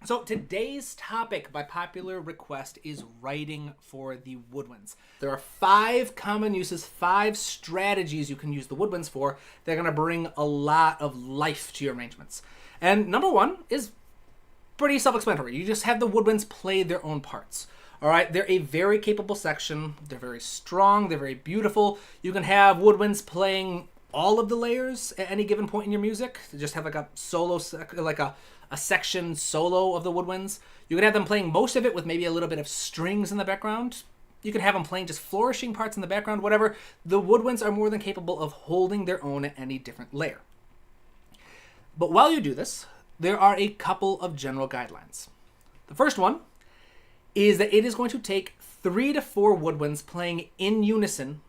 So today's topic, by popular request, is writing for the woodwinds. There are 5 common uses, 5 strategies you can use the woodwinds for. They're going to bring a lot of life to your arrangements. And number 1 is pretty self-explanatory. You just have the woodwinds play their own parts. All right, they're a very capable section. They're very strong. They're very beautiful. You can have woodwinds playing all of the layers at any given point in your music. Just have like a solo, like a section solo of the woodwinds. You can have them playing most of it with maybe a little bit of strings in the background. You can have them playing just flourishing parts in the background, whatever. The woodwinds are more than capable of holding their own at any different layer. But while you do this, there are a couple of general guidelines. The first one is that it is going to take 3 to 4 woodwinds playing in unison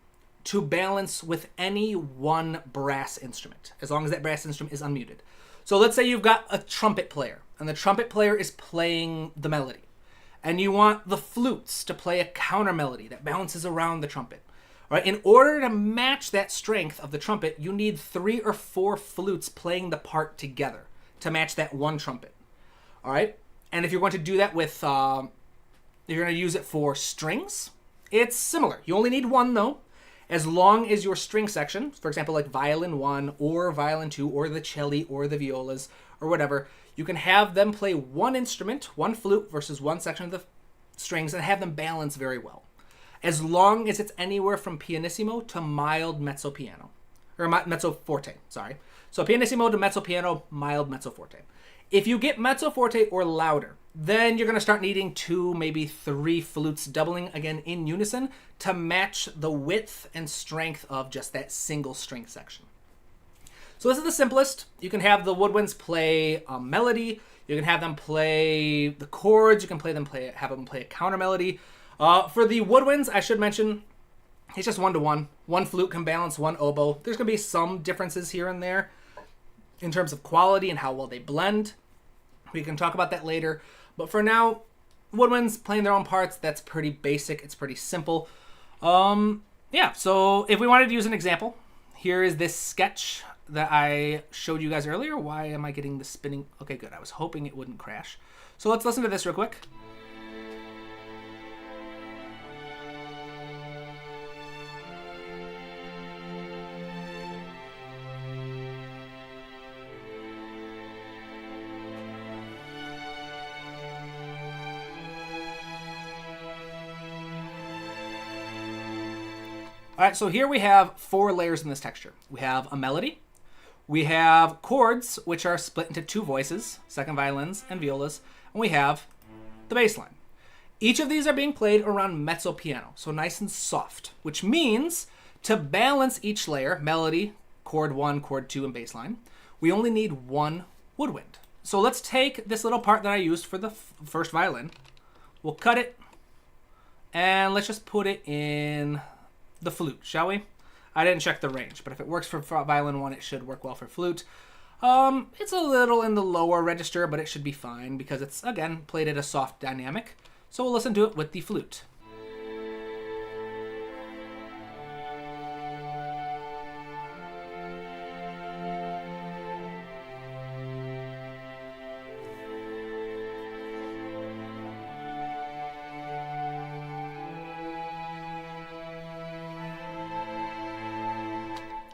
to balance with any one brass instrument, as long as that brass instrument is unmuted. So let's say you've got a trumpet player, and the trumpet player is playing the melody, and you want the flutes to play a counter melody that bounces around the trumpet. All right, in order to match that strength of the trumpet, you need 3 or 4 flutes playing the part together to match that one trumpet. All right, and if you're going to do that with, you're going to use it for strings, it's similar. You only need 1 though. As long as your string section, for example, like violin 1 or violin 2 or the cello or the violas or whatever, you can have them play one instrument, one flute versus one section of the strings and have them balance very well. As long as it's anywhere from pianissimo to mild mezzo piano, or mezzo forte, sorry. So pianissimo to mezzo piano, mild mezzo forte. If you get mezzo forte or louder, then you're going to start needing 2, maybe 3 flutes doubling again in unison to match the width and strength of just that single string section. So this is the simplest. You can have the woodwinds play a melody. You can have them play the chords. You can have them play a counter melody. For the woodwinds, I should mention, it's just 1-to-1. One flute can balance one oboe. There's going to be some differences here and there in terms of quality and how well they blend. We can talk about that later. But for now, woodwinds playing their own parts, that's pretty basic. It's pretty simple. Yeah, so if we wanted to use an example, here is this sketch that I showed you guys earlier. Why am I getting the spinning? Okay, good. I was hoping it wouldn't crash. So let's listen to this real quick. All right, so here we have 4 layers in this texture. We have a melody, we have chords, which are split into 2 voices, second violins and violas, and we have the bass line. Each of these are being played around mezzo piano, so nice and soft, which means to balance each layer, melody, chord 1, chord 2, and bass line, we only need 1 woodwind. So let's take this little part that I used for the first violin. We'll cut it, and let's just put it in the flute, shall we? I didn't check the range, but if it works for violin 1, it should work well for flute. It's a little in the lower register, but it should be fine because it's, again, played at a soft dynamic. So we'll listen to it with the flute.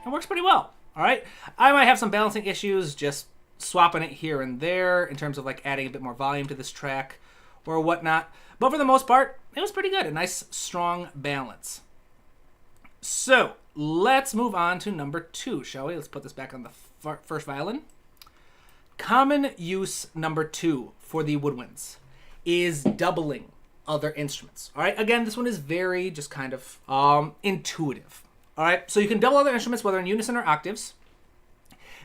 It works pretty well. All right. I might have some balancing issues just swapping it here and there in terms of like adding a bit more volume to this track or whatnot. But for the most part, it was pretty good. A nice, strong balance. So let's move on to number 2, shall we? Let's put this back on the first violin. Common use number 2 for the woodwinds is doubling other instruments. All right. Again, this one is very just kind of intuitive. All right, so you can double other instruments, whether in unison or octaves.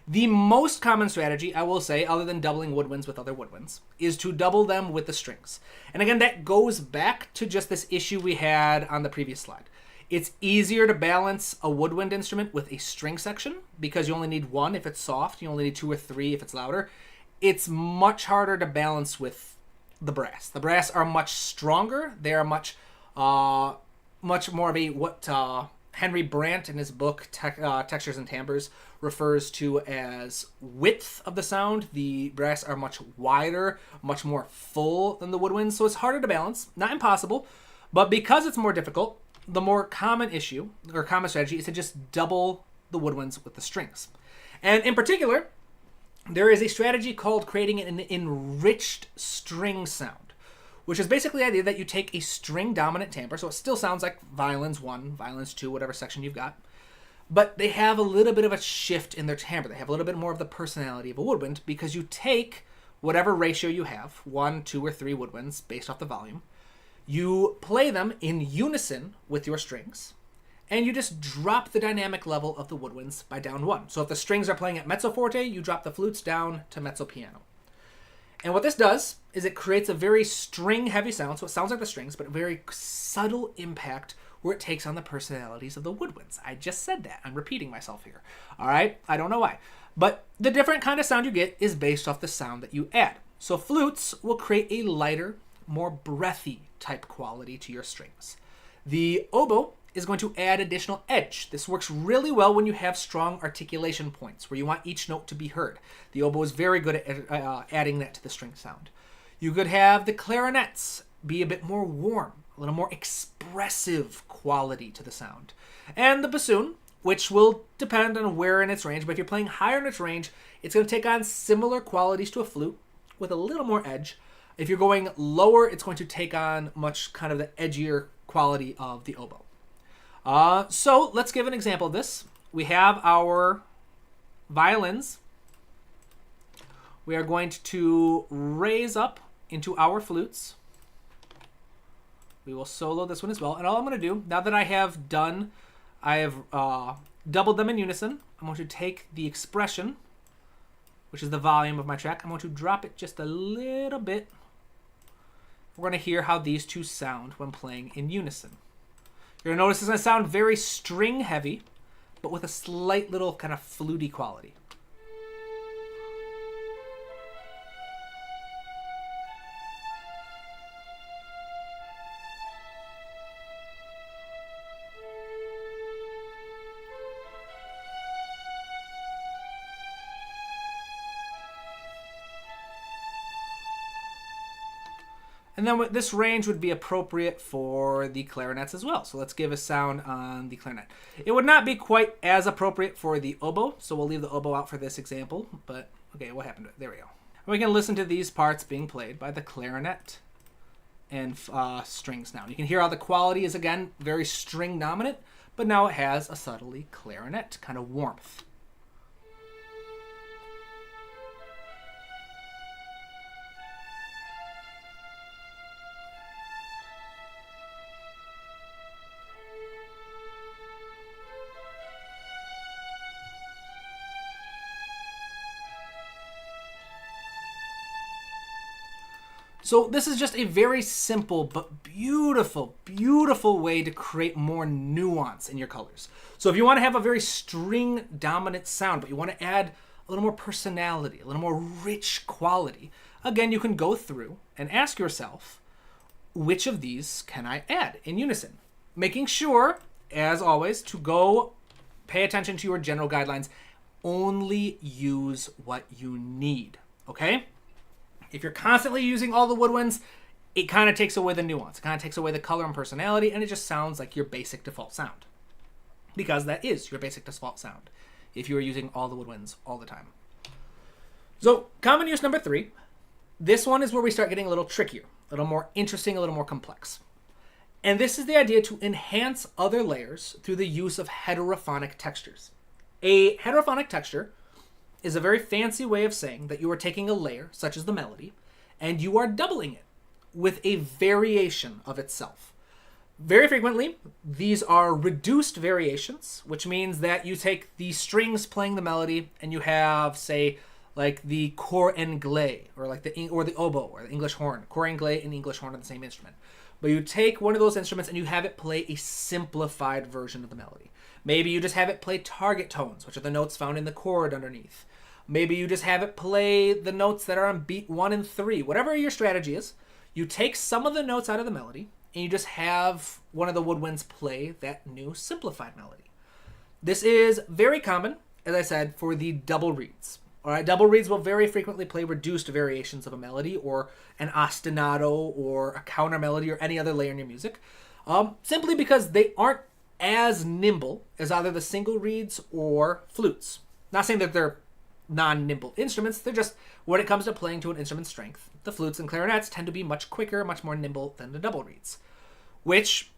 The most common strategy, I will say, other than doubling woodwinds with other woodwinds, is to double them with the strings. And again, that goes back to just this issue we had on the previous slide. It's easier to balance a woodwind instrument with a string section because you only need 1 if it's soft. You only need 2 or 3 if it's louder. It's much harder to balance with the brass. The brass are much stronger. They are much more of a Henry Brandt, in his book Textures and Timbres, refers to as width of the sound. The brass are much wider, much more full than the woodwinds, so it's harder to balance. Not impossible, but because it's more difficult, the more common issue, or common strategy, is to just double the woodwinds with the strings. And in particular, there is a strategy called creating an enriched string sound, which is basically the idea that you take a string dominant timbre, so it still sounds like violins 1, violins 2, whatever section you've got, but they have a little bit of a shift in their timbre. They have a little bit more of the personality of a woodwind because you take whatever ratio you have, 1, 2, or 3 woodwinds based off the volume, you play them in unison with your strings, and you just drop the dynamic level of the woodwinds by down 1. So if the strings are playing at mezzo forte, you drop the flutes down to mezzo piano. And what this does is it creates a very string-heavy sound, so it sounds like the strings, but a very subtle impact where it takes on the personalities of the woodwinds. I just said that. I'm repeating myself here. All right? I don't know why. But the different kind of sound you get is based off the sound that you add. So flutes will create a lighter, more breathy type quality to your strings. The oboe is going to add additional edge. This works really well when you have strong articulation points where you want each note to be heard. The oboe is very good at adding that to the string sound. You could have the clarinets be a bit more warm, a little more expressive quality to the sound. And the bassoon, which will depend on where in its range, but if you're playing higher in its range, it's going to take on similar qualities to a flute with a little more edge. If you're going lower, it's going to take on much kind of the edgier quality of the oboe. So let's give an example of this. We have our violins. We are going to raise up into our flutes. We will solo this one as well. And all I'm going to do, now that I have doubled them in unison, I'm going to take the expression, which is the volume of my track. I'm going to drop it just a little bit. We're going to hear how these two sound when playing in unison. You're going to notice it's going to sound very string heavy, but with a slight little kind of fluty quality. And then this range would be appropriate for the clarinets as well. So let's give a sound on the clarinet. It would not be quite as appropriate for the oboe, so we'll leave the oboe out for this example. But, okay, what happened to it? There we go. We can listen to these parts being played by the clarinet and strings now. You can hear how the quality is, again, very string dominant, but now it has a subtly clarinet kind of warmth. So this is just a very simple but beautiful, beautiful way to create more nuance in your colors. So if you want to have a very string dominant sound, but you want to add a little more personality, a little more rich quality, again, you can go through and ask yourself, which of these can I add in unison? Making sure, as always, to go pay attention to your general guidelines. Only use what you need, okay? If you're constantly using all the woodwinds, it kind of takes away the nuance. It kind of takes away the color and personality, and it just sounds like your basic default sound. Because that is your basic default sound, if you are using all the woodwinds all the time. So, common use number 3. This one is where we start getting a little trickier, a little more interesting, a little more complex. And this is the idea to enhance other layers through the use of heterophonic textures. A heterophonic texture is a very fancy way of saying that you are taking a layer, such as the melody, and you are doubling it with a variation of itself. Very frequently, these are reduced variations, which means that you take the strings playing the melody and you have, say, like the cor anglais, or the oboe, or the English horn. Cor anglais and English horn are the same instrument. But you take one of those instruments and you have it play a simplified version of the melody. Maybe you just have it play target tones, which are the notes found in the chord underneath. Maybe you just have it play the notes that are on beat 1 and 3. Whatever your strategy is, you take some of the notes out of the melody and you just have one of the woodwinds play that new simplified melody. This is very common, as I said, for the double reeds. All right, double reeds will very frequently play reduced variations of a melody or an ostinato or a counter melody or any other layer in your music, simply because they aren't as nimble as either the single reeds or flutes. Not saying that they're non-nimble instruments, they're just, when it comes to playing to an instrument's strength, the flutes and clarinets tend to be much quicker, much more nimble than the double reeds, which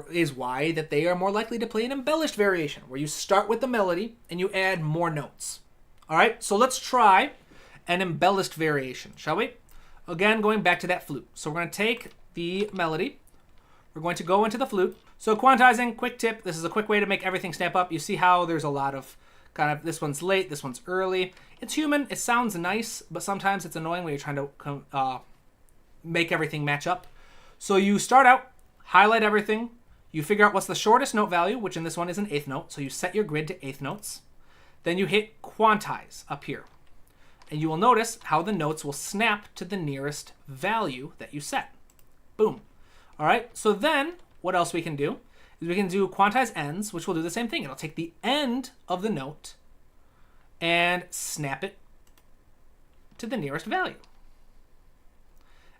is why that they are more likely to play an embellished variation, where you start with the melody and you add more notes. All right, so let's try an embellished variation, shall we? Again, going back to that flute. So we're going to take the melody. We're going to go into the flute. So quantizing, quick tip. This is a quick way to make everything snap up. You see how there's a lot of kind of, this one's late, this one's early. It's human. It sounds nice, but sometimes it's annoying when you're trying to make everything match up. So you start out, highlight everything. You figure out what's the shortest note value, which in this one is an eighth note. So you set your grid to eighth notes. Then you hit quantize up here. And you will notice how the notes will snap to the nearest value that you set. Boom. All right, so then what else we can do is we can do quantize ends, which will do the same thing. It'll take the end of the note and snap it to the nearest value.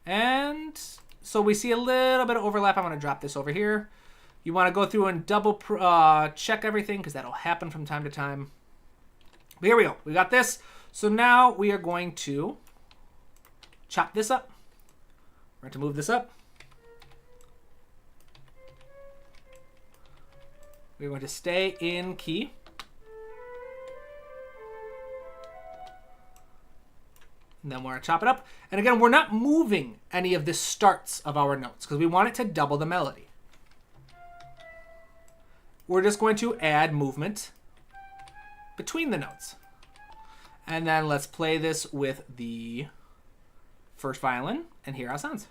And so we see a little bit of overlap. I'm going to drop this over here. You want to go through and double check everything because that'll happen from time to time. But here we go. We got this. So now we are going to chop this up. We're going to move this up. We're going to stay in key. And then we're going to chop it up. And again, we're not moving any of the starts of our notes because we want it to double the melody. We're just going to add movement between the notes. And then let's play this with the first violin and hear how it sounds.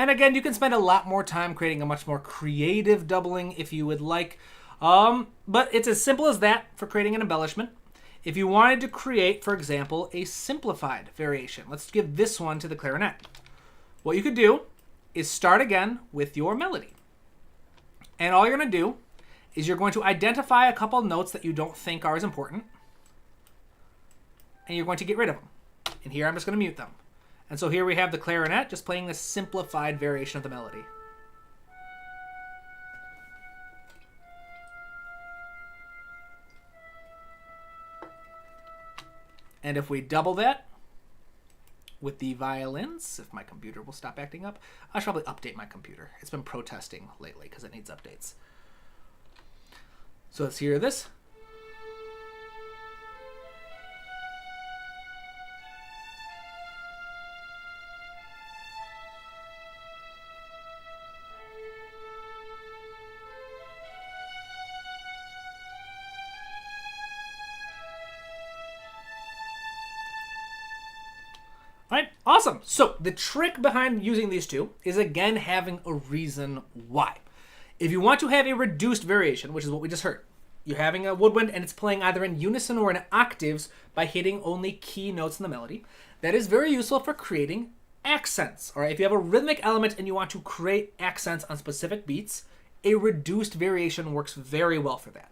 And again, you can spend a lot more time creating a much more creative doubling if you would like. But it's as simple as that for creating an embellishment. If you wanted to create, for example, a simplified variation, let's give this one to the clarinet. What you could do is start again with your melody. And all you're going to do is you're going to identify a couple notes that you don't think are as important. And you're going to get rid of them. And here I'm just going to mute them. And so here we have the clarinet just playing this simplified variation of the melody. And if we double that with the violins, if my computer will stop acting up, I should probably update my computer. It's been protesting lately because it needs updates. So let's hear this. All right, awesome. So the trick behind using these two is, again, having a reason why. If you want to have a reduced variation, which is what we just heard, you're having a woodwind and it's playing either in unison or in octaves by hitting only key notes in the melody, that is very useful for creating accents. All right, if you have a rhythmic element and you want to create accents on specific beats, a reduced variation works very well for that.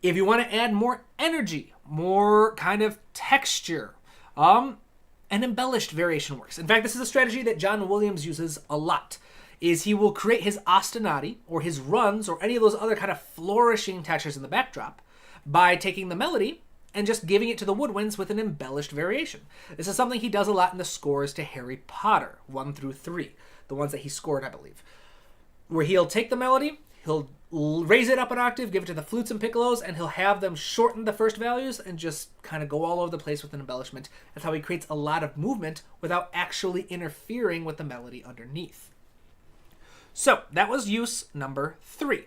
If you want to add more energy, more kind of texture, an embellished variation works. In fact, this is a strategy that John Williams uses a lot, is he will create his ostinati or his runs or any of those other kind of flourishing textures in the backdrop by taking the melody and just giving it to the woodwinds with an embellished variation. This is something he does a lot in the scores to Harry Potter 1 through 3, the ones that he scored, I believe, where he'll take the melody, he'll raise it up an octave, give it to the flutes and piccolos, and he'll have them shorten the first values and just kind of go all over the place with an embellishment. That's how he creates a lot of movement without actually interfering with the melody underneath. So that was use number 3.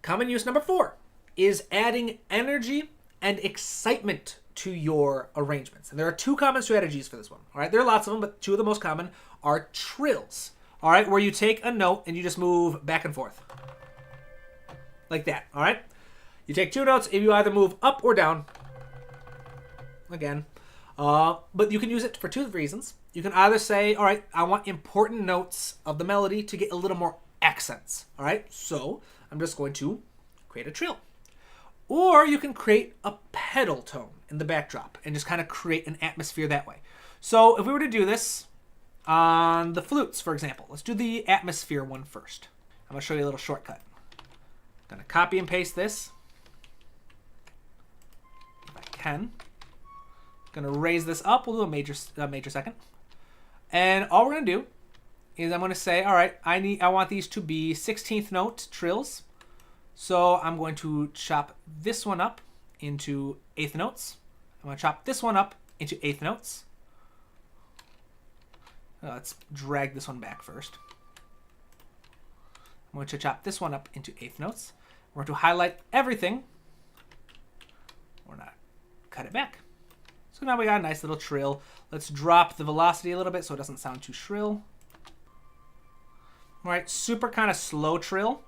Common use number 4 is adding energy and excitement to your arrangements. And there are two common strategies for this one. All right, there are lots of them, but two of the most common are trills. All right, where you take a note and you just move back and forth. Like that, all right? You take two notes and you either move up or down. Again. But you can use it for two reasons. You can either say, all right, I want important notes of the melody to get a little more accents. All right, so I'm just going to create a trill. Or you can create a pedal tone in the backdrop and just kind of create an atmosphere that way. So if we were to do this on the flutes, for example, let's do the atmosphere one first. I'm going to show you a little shortcut. I'm going to copy and paste this. If I can. I'm going to raise this up. We'll do a major second. And all we're going to do is I'm going to say, all right, I want these to be 16th note trills. So I'm going to chop this one up into 8th notes. I'm going to chop this one up into 8th notes. Let's drag this one back first. I'm going to chop this one up into 8th notes. We're going to highlight everything. Or not cut it back. So now we got a nice little trill. Let's drop the velocity a little bit so it doesn't sound too shrill. All right, super kind of slow trill.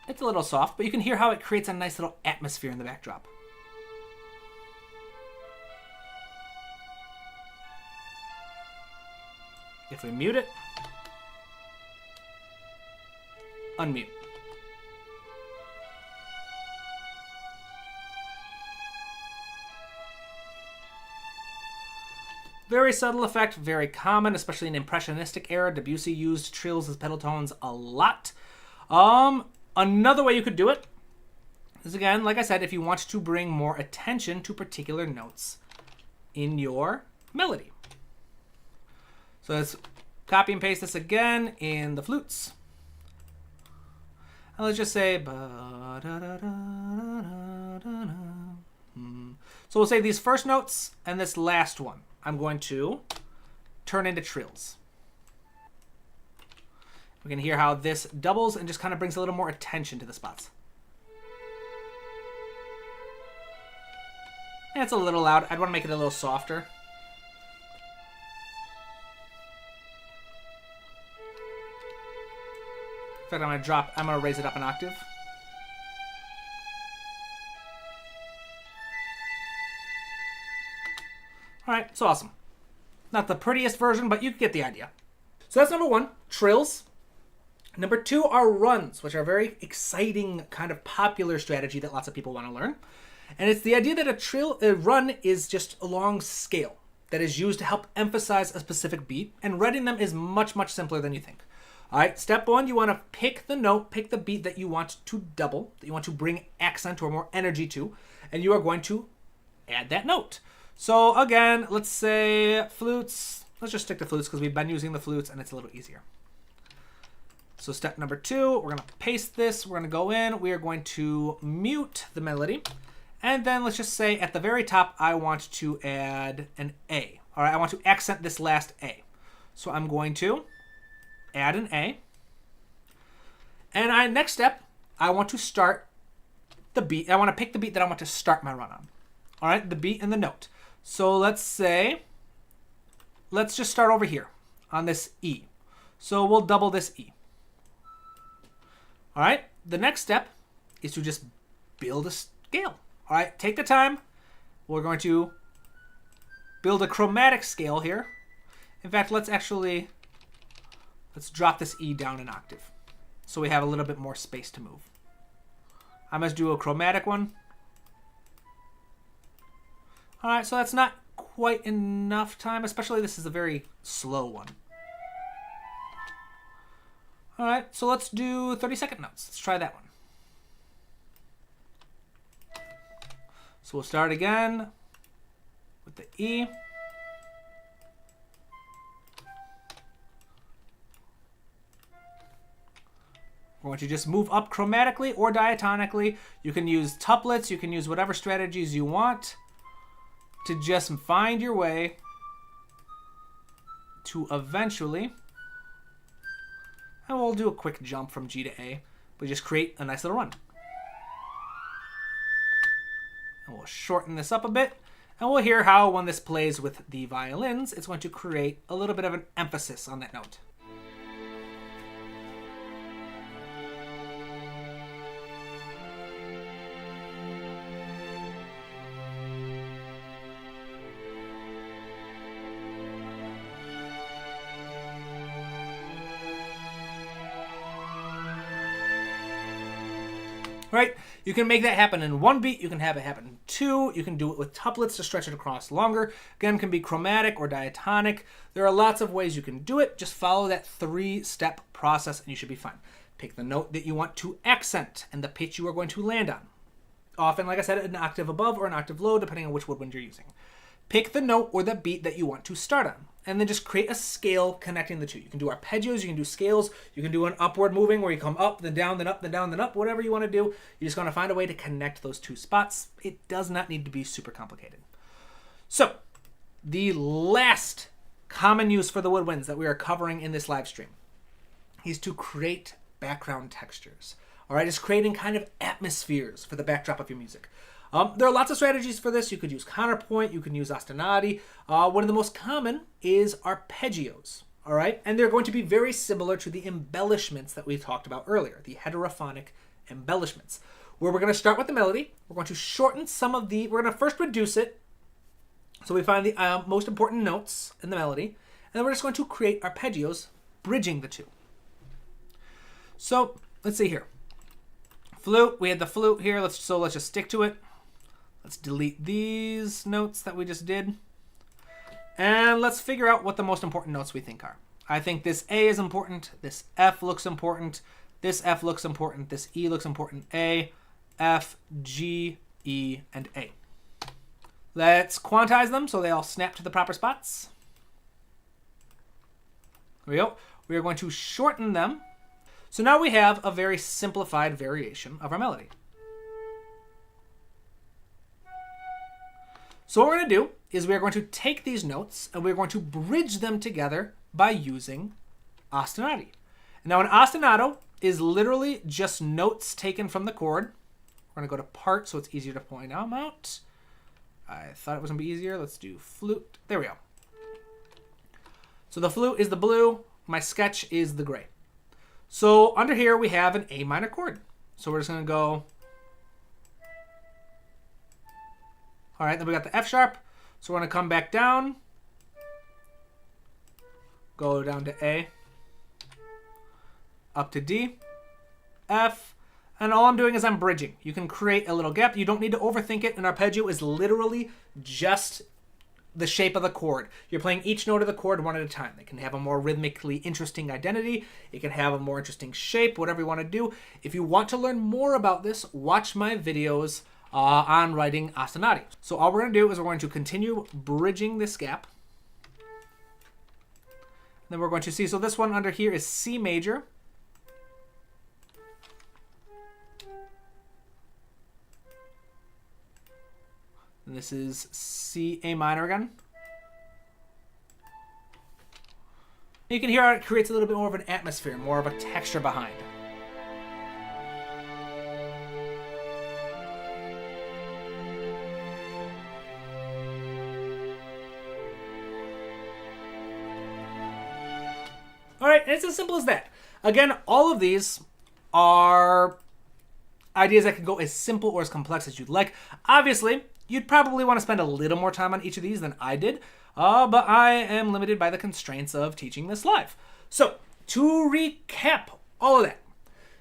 It's a little soft, but you can hear how it creates a nice little atmosphere in the backdrop. If we mute it, unmute. Very subtle effect, very common, especially in Impressionistic era. Debussy used trills as pedal tones a lot. Another way you could do it is, again, like I said, if you want to bring more attention to particular notes in your melody. So let's copy and paste this again in the flutes. And let's just say, so we'll say these first notes and this last one I'm going to turn into trills. We can hear how this doubles and just kind of brings a little more attention to the spots. And it's a little loud. I'd want to make it a little softer. In fact, I'm going to raise it up an octave. All right, it's awesome. Not the prettiest version, but you get the idea. So that's number one, trills. Number two are runs, which are a very exciting, kind of popular strategy that lots of people want to learn. And it's the idea that a run is just a long scale that is used to help emphasize a specific beat, and writing them is much, much simpler than you think. All right, step one, you want to pick the note, pick the beat that you want to double, that you want to bring accent or more energy to, and you are going to add that note. So again, let's say flutes. Let's just stick to flutes because we've been using the flutes and it's a little easier. So step number two, we're going to paste this. We're going to go in. We are going to mute the melody. And then let's just say at the very top, I want to add an A. All right, I want to accent this last A. So I'm going to add an A. And next step, I want to start the beat. I want to pick the beat that I want to start my run on. All right, the beat and the note. So let's just start over here on this E. So we'll double this E. All right, the next step is to just build a scale. All right, take the time. We're going to build a chromatic scale here. In fact, let's drop this E down an octave so we have a little bit more space to move. I must do a chromatic one. All right, so that's not quite enough time, especially this is a very slow one. All right, so let's do 30-second notes. Let's try that one. So we'll start again with the E. We're going to just move up chromatically or diatonically. You can use tuplets. You can use whatever strategies you want. to just find your way to eventually, and we'll do a quick jump from G to A, but just create a nice little run. And we'll shorten this up a bit, and we'll hear how when this plays with the violins, it's going to create a little bit of an emphasis on that note. Right? You can make that happen in one beat. You can have it happen in two. You can do it with tuplets to stretch it across longer. Again, it can be chromatic or diatonic. There are lots of ways you can do it. Just follow that 3-step process and you should be fine. Pick the note that you want to accent and the pitch you are going to land on. Often, like I said, an octave above or an octave low, depending on which woodwind you're using. Pick the note or the beat that you want to start on, and then just create a scale connecting the two. You can do arpeggios, you can do scales, you can do an upward moving where you come up, then down, then up, then down, then up, whatever you want to do. You're just going to find a way to connect those two spots. It does not need to be super complicated. So, the last common use for the woodwinds that we are covering in this live stream is to create background textures. All right, just creating kind of atmospheres for the backdrop of your music. There are lots of strategies for this. You could use counterpoint. You can use ostinati. One of the most common is arpeggios. All right, and they're going to be very similar to the embellishments that we talked about earlier, the heterophonic embellishments, where we're going to start with the melody. We're going to shorten some of the. We're going to first reduce it, so we find the most important notes in the melody, and then we're just going to create arpeggios, bridging the two. So let's see here. Flute. We had the flute here. Let's just stick to it. Let's delete these notes that we just did. And let's figure out what the most important notes we think are. I think this A is important. This F looks important. This F looks important. This E looks important. A, F, G, E, and A. Let's quantize them so they all snap to the proper spots. There we go. We are going to shorten them. So now we have a very simplified variation of our melody. So what we're going to do is we're going to take these notes and we're going to bridge them together by using ostinati. Now an ostinato is literally just notes taken from the chord. We're going to go to part so it's easier to point them out. I thought it was going to be easier. Let's do flute. There we go. So the flute is the blue. My sketch is the gray. So under here we have an A minor chord. So we're just going to go. All right, then we got the F sharp. So we're going to come back down. Go down to A. Up to D. F. And all I'm doing is I'm bridging. You can create a little gap. You don't need to overthink it. An arpeggio is literally just the shape of the chord. You're playing each note of the chord one at a time. It can have a more rhythmically interesting identity. It can have a more interesting shape, whatever you want to do. If you want to learn more about this, watch my videos on writing ostinati. So all we're going to do is we're going to continue bridging this gap. Then we're going to see, so this one under here is C major. And this is C, A minor again. You can hear how it creates a little bit more of an atmosphere, more of a texture behind. All right, and it's as simple as that. Again, all of these are ideas that can go as simple or as complex as you'd like. Obviously, you'd probably want to spend a little more time on each of these than I did, but I am limited by the constraints of teaching this live. So, to recap all of that,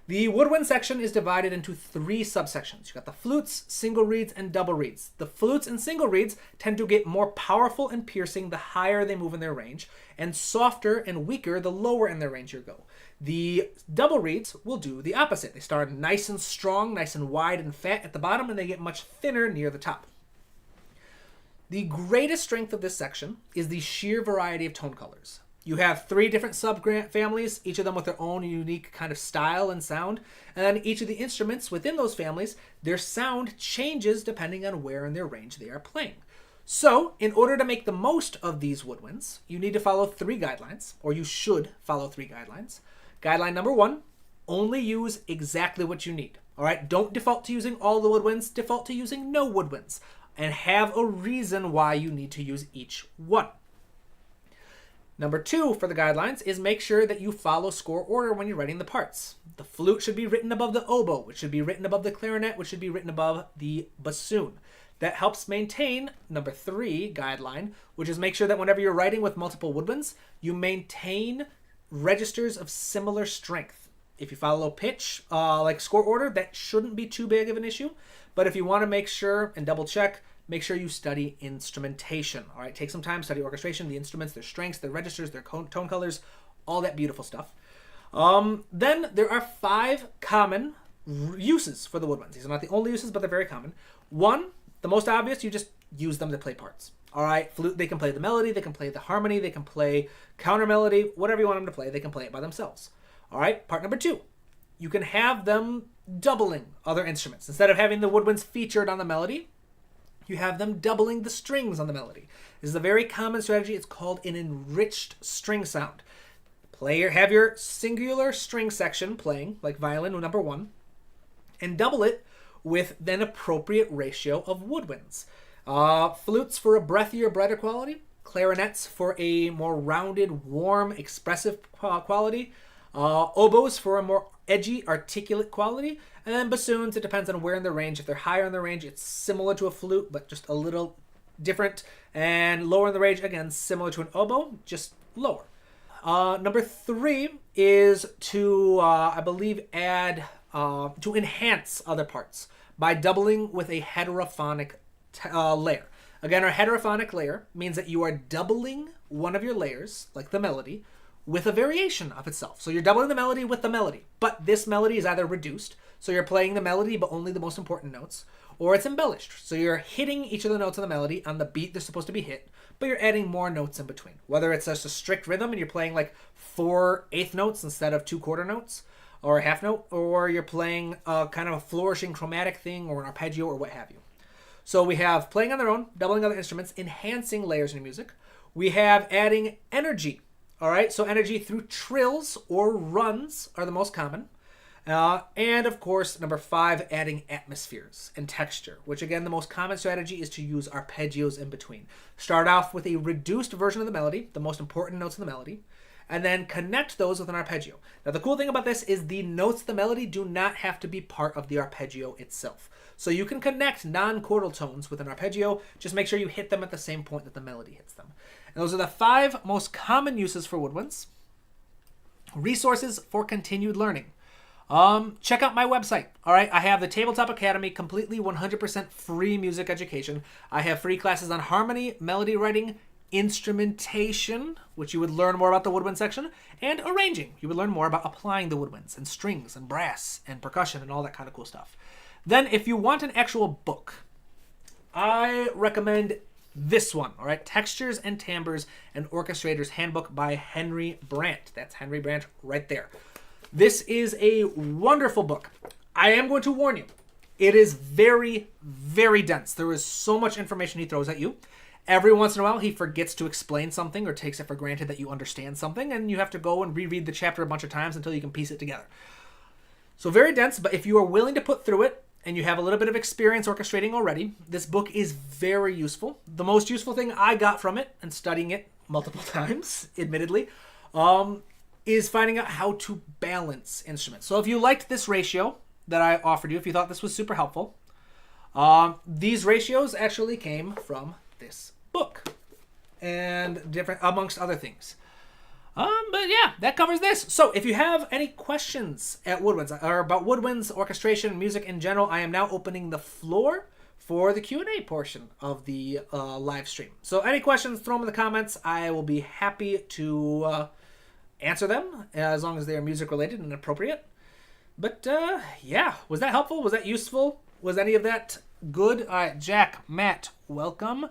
the woodwind section is divided into 3 subsections. You've got the flutes, single reeds, and double reeds. The flutes and single reeds tend to get more powerful and piercing the higher they move in their range, and softer and weaker the lower in their range you go. The double reeds will do the opposite. They start nice and strong, nice and wide and fat at the bottom, and they get much thinner near the top. The greatest strength of this section is the sheer variety of tone colors. You have 3 different subfamilies, each of them with their own unique kind of style and sound. And then each of the instruments within those families, their sound changes depending on where in their range they are playing. So, in order to make the most of these woodwinds, you need to follow 3 guidelines, or you should follow 3 guidelines. Guideline number 1, only use exactly what you need. All right, don't default to using all the woodwinds, default to using no woodwinds, and have a reason why you need to use each one. Number 2 for the guidelines is make sure that you follow score order when you're writing the parts. The flute should be written above the oboe, which should be written above the clarinet, which should be written above the bassoon. That helps maintain number 3 guideline, which is make sure that whenever you're writing with multiple woodwinds, you maintain registers of similar strength. If you follow pitch, like score order, that shouldn't be too big of an issue. But if you want to make sure and double check, make sure you study instrumentation. All right, take some time, study orchestration, the instruments, their strengths, their registers, their tone colors, all that beautiful stuff. Then there are 5 common uses for the woodwinds. These are not the only uses, but they're very common. 1, the most obvious, you just use them to play parts. All right, flute, they can play the melody, they can play the harmony, they can play counter melody, whatever you want them to play, they can play it by themselves. All right, part number 2, you can have them doubling other instruments. Instead of having the woodwinds featured on the melody, you have them doubling the strings on the melody. This is a very common strategy. It's called an enriched string sound. Have your singular string section playing, like violin number 1, and double it with an appropriate ratio of woodwinds. Flutes for a breathier, brighter quality. Clarinets for a more rounded, warm, expressive quality. Oboes for a more edgy, articulate quality. And then bassoons, it depends on where in the range. If they're higher in the range, it's similar to a flute, but just a little different. And lower in the range, again, similar to an oboe, just lower. Number 3 is to, I believe, add, to enhance other parts by doubling with a heterophonic layer. Again, our heterophonic layer means that you are doubling one of your layers, like the melody, with a variation of itself. So you're doubling the melody with the melody, but this melody is either reduced, so you're playing the melody but only the most important notes, or it's embellished, so you're hitting each of the notes of the melody on the beat they're supposed to be hit, but you're adding more notes in between. Whether it's just a strict rhythm and you're playing like 4 eighth notes instead of 2 quarter notes, or a half note, or you're playing a kind of a flourishing chromatic thing or an arpeggio or what have you. So we have playing on their own, doubling other instruments, enhancing layers in music. We have adding energy. All right, so energy through trills or runs are the most common. And of course, number 5, adding atmospheres and texture, which again, the most common strategy is to use arpeggios in between. Start off with a reduced version of the melody, the most important notes of the melody, and then connect those with an arpeggio. Now, the cool thing about this is the notes of the melody do not have to be part of the arpeggio itself. So you can connect non-chordal tones with an arpeggio, just make sure you hit them at the same point that the melody hits them. And those are the 5 most common uses for woodwinds. Resources for continued learning. Check out my website. All right, I have the Tabletop Academy, completely 100% free music education. I have free classes on harmony, melody writing, instrumentation, which you would learn more about the woodwind section, and arranging. You would learn more about applying the woodwinds and strings and brass and percussion and all that kind of cool stuff. Then if you want an actual book, I recommend this one, all right? Textures and Timbres, an Orchestrator's Handbook by Henry Brandt. That's Henry Brandt right there. This is a wonderful book. I am going to warn you, it is very, very dense. There is so much information he throws at you. Every once in a while, he forgets to explain something or takes it for granted that you understand something, and you have to go and reread the chapter a bunch of times until you can piece it together. So very dense, but if you are willing to put through it, and you have a little bit of experience orchestrating already, this book is very useful. The most useful thing I got from it, and studying it multiple times, admittedly, is finding out how to balance instruments. So if you liked this ratio that I offered you, if you thought this was super helpful, these ratios actually came from this book, and different amongst other things. But yeah, that covers this. So if you have any questions at Woodwinds or about woodwinds, orchestration, music in general, I am now opening the floor for the Q&A portion of the live stream. So any questions, throw them in the comments. I will be happy to answer them as long as they are music related and appropriate. But yeah, was that helpful? Was that useful? Was any of that good? All right, Jack, Matt, welcome.